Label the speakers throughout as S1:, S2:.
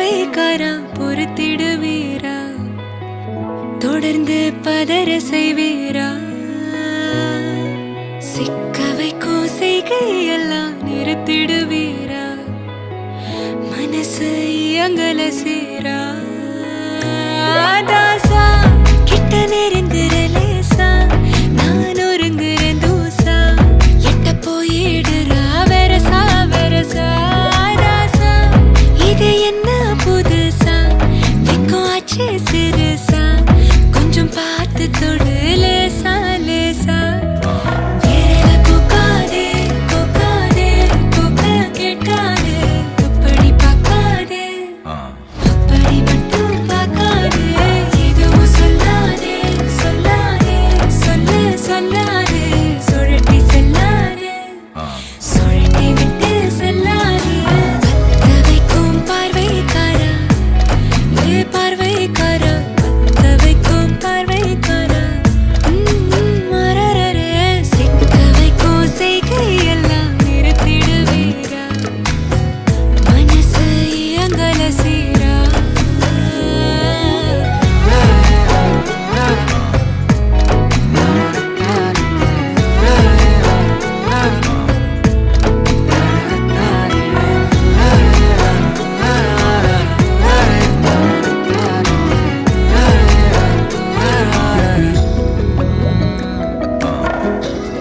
S1: பார்வைக்காரா பொறுத்திடுவீரா தொடர்ந்து பதற செய்வீரா சிக்க வைக்கும் செய்கையெல்லாம் நிறுத்திடுவீரா மனசு இயங்கல சீரா தாசா கிட்ட நெருங்குறலேசா நான் ஒருங்குறேன் தூசா எட்ட போயிடுறா வெரசா வெரசா தாசா இது என்ன புதுசா வெக்கம் ஆச்சு சிறுசா கொஞ்சம் பார்த்து தொடு லேசா லேசா விரல பூக்காதே பூக்காதே பூக்க கேட்காதே அப்படி பார்க்காதே அப்படி மட்டும் பார்க்காதே எதுவும் சொல்லாதே சொல்லாதே சொல்லு சொல்லாதே சுழட்டி செல்லாதே சுழட்டி விட்டு செல்லாதே பத்த வைக்கும் பார்வைக்காரா ஏ பார்வைக்காரா பத்த வைக்கும் பார்வைக்காரா மரரரே சிக்க வைக்கும் செய்கையெல்லாம் நிறுத்திடுவீரா மனசு இயங்கல சீரா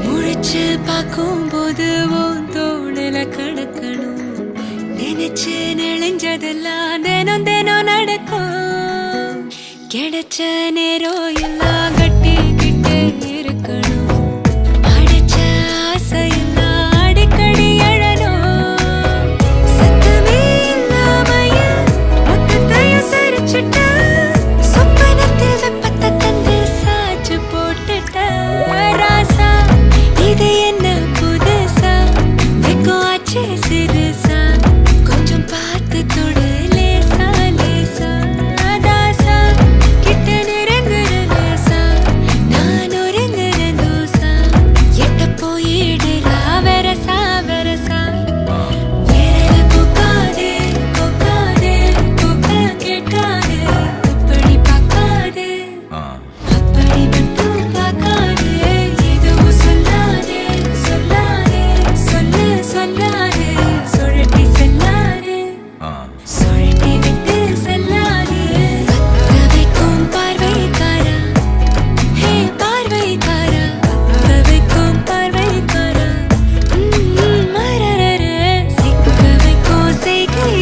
S1: முழிச்சு பார்க்கும்போது உன் தோணல கடக்கணும் நினைச்சு நெளிஞ்சதெல்லாம் தினம் தினம் நடக்கும் கிடைச்ச நேரம் எல்லாம் கட்டிக்கிட்டு இருக்கணும் அடைச்ச ஆசையெல்லாம் அடிக்கடி எழணும் சத்தமே இல்லாமைய மொத்தத்தையும் சரிச்சுட்ட சொப்பனத்தில் வெப்பத்தை தந்து சாச்சு போட்டுட்ட ராசா இது என்ன புதுசா வெக்கம் ஆச்சு சிறுசா கொஞ்சம் பார்த்து தொடு லேசா லேசா தாசா கிட்ட நெருங்குற லேசா நான் ஒருங்குற தூசா எட்ட போயிடுறா வெரசா வெரசா விரல பூக்காதே பூக்காதே பூக்க கேட்காதே அப்படி பார்க்காதே அப்படி மட்டும் பார்க்காதே எதுவும் சொல்லாதே சொல்லாதே சொல்லு சொல்லாதே சுழட்டி செல்லாதே சுழட்டி விட்டு செல்லாதே பத்த வைக்கும் பார்வைக்காரா ஹே பார்வைக்காரா பத்த வைக்கும் பார்வைக்காரா மரரரே சிக்க வைக்கும் செய்கை